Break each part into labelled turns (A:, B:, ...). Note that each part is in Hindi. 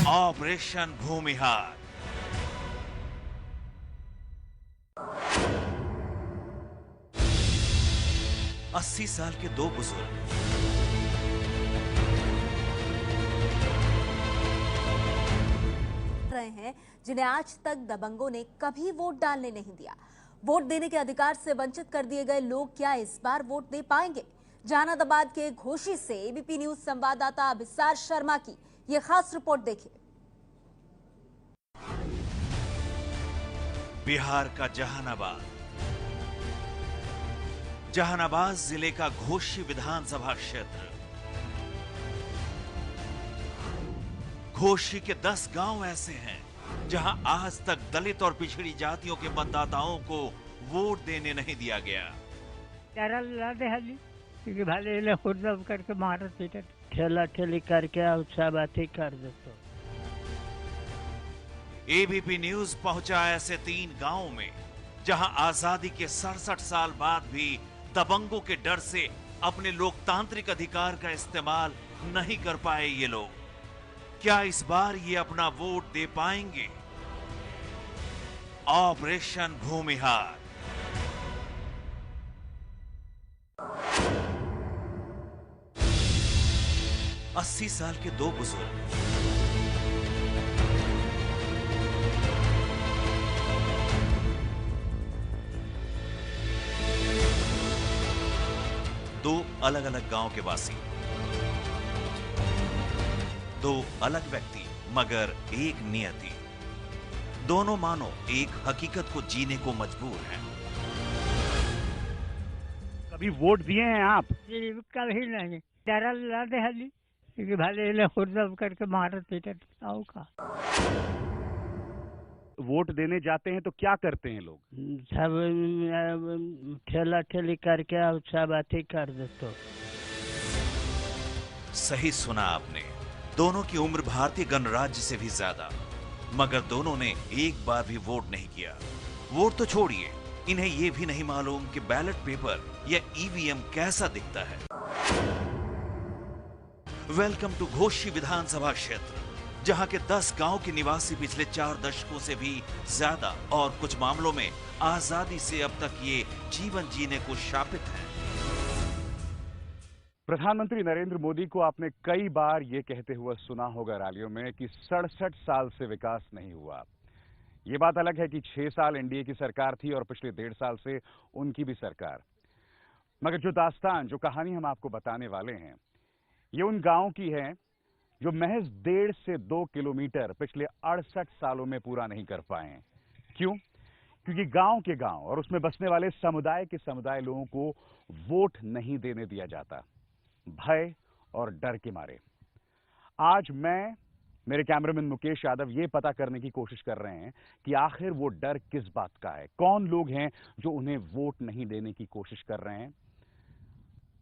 A: ऑपरेशन भूमिहार। अस्सी साल के दो बुजुर्ग
B: रहे हैं जिन्हें आज तक दबंगों ने कभी वोट डालने नहीं दिया। वोट देने के अधिकार से वंचित कर दिए गए लोग क्या इस बार वोट दे पाएंगे? जहानाबाद के घोसी से एबीपी न्यूज संवाददाता अभिसार शर्मा की ये खास रिपोर्ट देखिए।
A: बिहार का जहानाबाद जिले का घोसी विधानसभा क्षेत्र। घोसी के 10 गांव ऐसे हैं जहां आज तक दलित और पिछड़ी जातियों के मतदाताओं को वोट देने नहीं दिया गया।
C: क्योंकि भले खुर्दब करके मारत पीटत ठेला ठेली करके उत्साहबाती कर देते।
A: एबीपी न्यूज पहुंचा ऐसे 3 गांवों में जहां आजादी के 67 साल बाद भी दबंगों के डर से अपने लोकतांत्रिक अधिकार का इस्तेमाल नहीं कर पाए ये लोग। क्या इस बार ये अपना वोट दे पाएंगे? ऑपरेशन भूमिहार। अस्सी साल के दो बुजुर्ग दो अलग अलग गांव के वासी, दो अलग व्यक्ति मगर एक नियति। दोनों मानो एक हकीकत को जीने को मजबूर हैं।
C: कभी वोट दिए हैं आप? कभी नहीं। डरा लादे हली क्योंकि भले खुर्दब करके मारत पीटत आओ का।
D: वोट देने जाते हैं तो क्या करते हैं लोग?
C: सब ठेला ठेली करके उत्साहबाती कर देते।
A: सही सुना आपने। दोनों की उम्र भारतीय गणराज्य से भी ज्यादा, मगर दोनों ने एक बार भी वोट नहीं किया। वोट तो छोड़िए, इन्हें यह भी नहीं मालूम कि बैलेट पेपर या ईवीएम कैसा दिखता है। वेलकम टू घोसी विधानसभा क्षेत्र, जहां के 10 गांव के निवासी पिछले 4 दशकों से भी ज्यादा और कुछ मामलों में आजादी से अब तक ये जीवन जीने को शापित हैं।
D: प्रधानमंत्री नरेंद्र मोदी को आपने कई बार ये कहते हुए सुना होगा रैलियों में कि 67 साल से विकास नहीं हुआ। ये बात अलग है कि 6 साल एनडीए की सरकार थी और पिछले 1.5 साल से उनकी भी सरकार। मगर जो दास्तान, जो कहानी हम आपको बताने वाले हैं, ये उन गांव की है जो महज 1.5 से 2 किलोमीटर पिछले 68 सालों में पूरा नहीं कर पाए हैं। क्यों? क्योंकि गांव के गांव और उसमें बसने वाले समुदाय के समुदाय लोगों को वोट नहीं देने दिया जाता, भय और डर के मारे। आज मैं, मेरे कैमरामैन मुकेश यादव ये पता करने की कोशिश कर रहे हैं कि आखिर वो डर किस बात का है, कौन लोग हैं जो उन्हें वोट नहीं देने की कोशिश कर रहे हैं।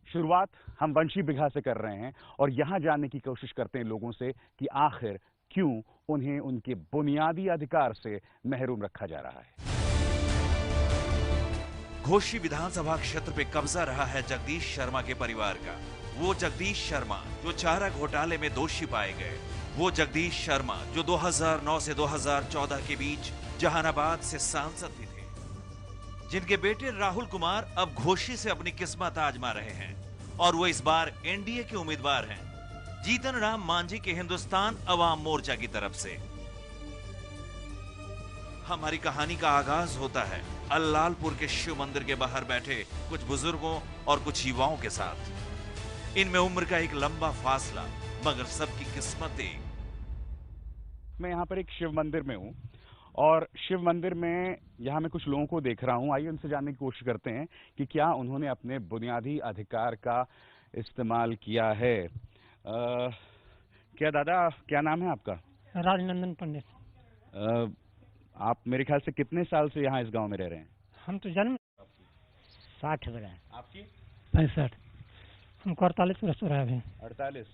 D: शुरुआत हम वंशी बिघा से कर रहे हैं और यहां जानने की कोशिश करते हैं लोगों से कि आखिर क्यों उन्हें उनके बुनियादी अधिकार से महरूम रखा जा रहा है।
A: घोसी विधानसभा क्षेत्र पे कब्जा रहा है जगदीश शर्मा के परिवार का। वो जगदीश शर्मा जो चारा घोटाले में दोषी पाए गए, वो जगदीश शर्मा जो 2009 से 2014 के बीच जहानाबाद से सांसद भी थे, जिनके बेटे राहुल कुमार अब घोसी से अपनी किस्मत आजमा रहे हैं और वो इस बार एनडीए के उम्मीदवार हैं, जीतन राम मांझी के हिंदुस्तान अवाम मोर्चा की तरफ से। हमारी कहानी का आगाज होता है अल्लालपुर के शिव मंदिर के बाहर बैठे कुछ बुजुर्गों और कुछ युवाओं के साथ। इनमें उम्र का एक लंबा फासला, मगर सबकी किस्मत एक।
D: मैं यहाँ पर एक शिव मंदिर में हूँ और शिव मंदिर में यहाँ मैं कुछ लोगों को देख रहा हूँ। आइए उनसे जानने की कोशिश करते हैं कि क्या उन्होंने अपने बुनियादी अधिकार का इस्तेमाल किया है। क्या दादा, क्या नाम है आपका?
C: राजनंदन पंडित।
D: आप मेरे ख्याल से कितने साल से यहाँ इस गांव में रह रहे हैं?
C: हम तो जन्म 60 हो रहा है।
D: आपकी?
C: 65। हमको 48 वर्ष हो रहा है अभी।
D: 48।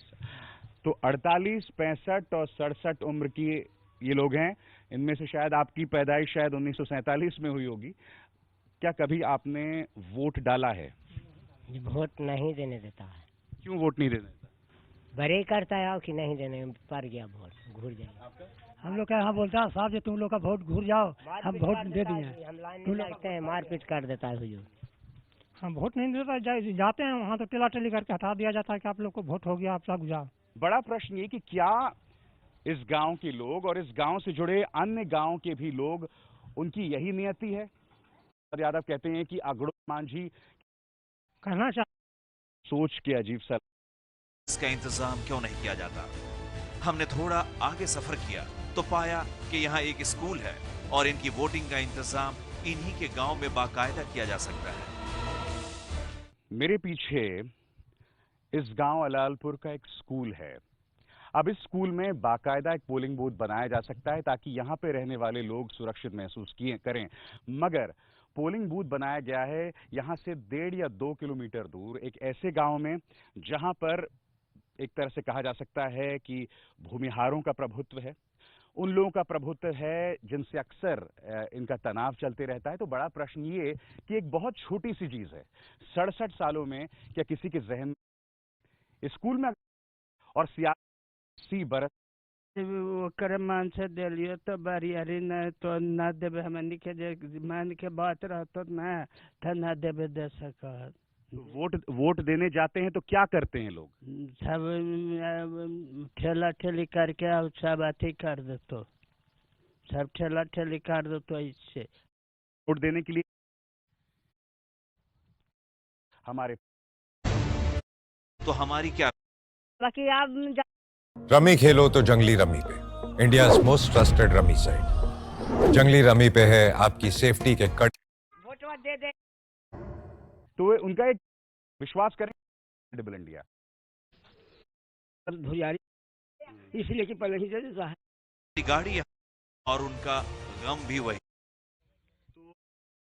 D: तो 48, 65 और 67 उम्र की ये लोग हैं। इनमें से शायद आपकी पैदाइश शायद 1947 में हुई होगी। क्या कभी आपने वोट डाला है?
C: वोट नहीं देने देता है।
D: क्यों वोट नहीं देने देता?
E: बड़े करता है कि नहीं देने पर गया वोट घूर जाएगा।
C: हम लोग का यहाँ बोलता है साहब जी तुम लोग का वोट घूर जाओ, हम वोट दे दिए।
E: हम लाइन में लगते हैं, मारपीट कर देता है हुजूर।
C: हम वोट नहीं देता, जाते हैं वहाँ तो टेला टेली करके हटा दिया जाता है कि आप लोग को वोट हो गया, आप सब जाओ।
D: बड़ा प्रश्न ये कि क्या इस गांव के लोग और इस गांव से जुड़े अन्य गांव के भी लोग, उनकी यही नियति है? यादव कहते हैं कि आगड़ो मांझी
C: कहना चाहिए
D: सोच के अजीब सा
A: इसका इंतजाम क्यों नहीं किया जाता? हमने थोड़ा आगे सफर किया तो पाया कि यहाँ एक स्कूल है और इनकी वोटिंग का इंतजाम इन्हीं के गांव में बाकायदा किया जा सकता है।
D: मेरे पीछे इस गांव अलालपुर का एक स्कूल है। अब इस स्कूल में बाकायदा एक पोलिंग बूथ बनाया जा सकता है ताकि यहां पे रहने वाले लोग सुरक्षित महसूस करें। मगर पोलिंग बूथ बनाया गया है यहां से 1.5 या 2 किलोमीटर दूर एक ऐसे गांव में जहां पर एक तरह से कहा जा सकता है कि भूमिहारों का प्रभुत्व है, उन लोगों का प्रभुत्व है जिनसे अक्सर इनका तनाव चलते रहता है। तो बड़ा प्रश्न ये कि एक बहुत छोटी सी चीज है, 67 सालों में क्या किसी के जहन स्कूल में और सियासी बरस
C: ओकर मान से दिलियो तो बरियारी न तो न देवे, हमनी के जे मान के बात रहतो न त न देवे दे सकत।
D: वोट देने जाते हैं तो क्या करते हैं लोग?
C: सब ठेला ठेली करके और सब अथी कर देतो, सब ठेला ठेली कर देतो। इससे
D: वोट देने के लिए हमारे
A: तो हमारी क्या?
E: बाकी आप
F: रमी खेलो तो जंगली रमी पे, India's most trusted rummy site. जंगली रमी पे है आपकी सेफ्टी के कट।
E: वोट दे दे
D: तो उनका एक विश्वास करें डिबल इंडिया
C: भुजारी इसलिए कि पहले ही जैसा है
A: गाड़ी है और उनका गम भी वही।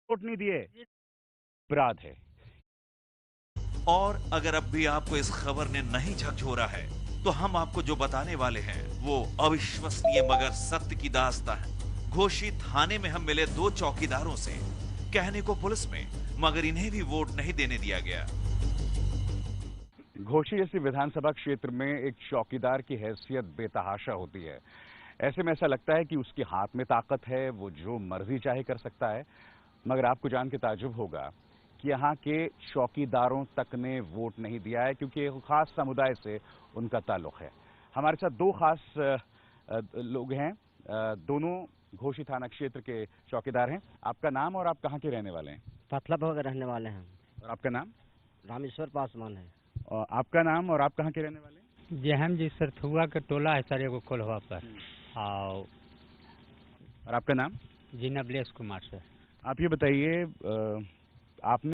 D: वोट नहीं दिए अपराध है।
A: और अगर अब भी आपको इस खबर ने नहीं झकझोरा है तो हम आपको जो बताने वाले हैं वो अविश्वसनीय मगर सत्य की दास्तां है। घोषी थाने में हम मिले 2 चौकीदारों से, कहने को पुलिस में, मगर इन्हें भी वोट नहीं देने दिया गया।
D: घोषी जैसी विधानसभा क्षेत्र में एक चौकीदार की हैसियत बेतहाशा होती है। ऐसे में ऐसा लगता है कि उसके हाथ में ताकत है, वो जो मर्जी चाहे कर सकता है। मगर आपको जान के ताज्जुब होगा कि यहाँ के चौकीदारों तक ने वोट नहीं दिया है क्योंकि एक खास समुदाय से उनका ताल्लुक है। हमारे साथ 2 खास लोग हैं, दोनों घोषी थाना क्षेत्र के चौकीदार हैं। आपका नाम और आप कहाँ के रहने वाले हैं?
E: पतलापुर रहने वाले हैं।
D: और आपका नाम?
E: रामेश्वर पासवान है।
D: और आपका नाम और आप कहाँ के रहने वाले हैं?
C: जेहम जी सरथुआ के टोला है सर एगो कोल्हवा पर।
D: और आपका नाम?
C: जी नबलेश कुमार सर।
D: आप ये बताइए, आपने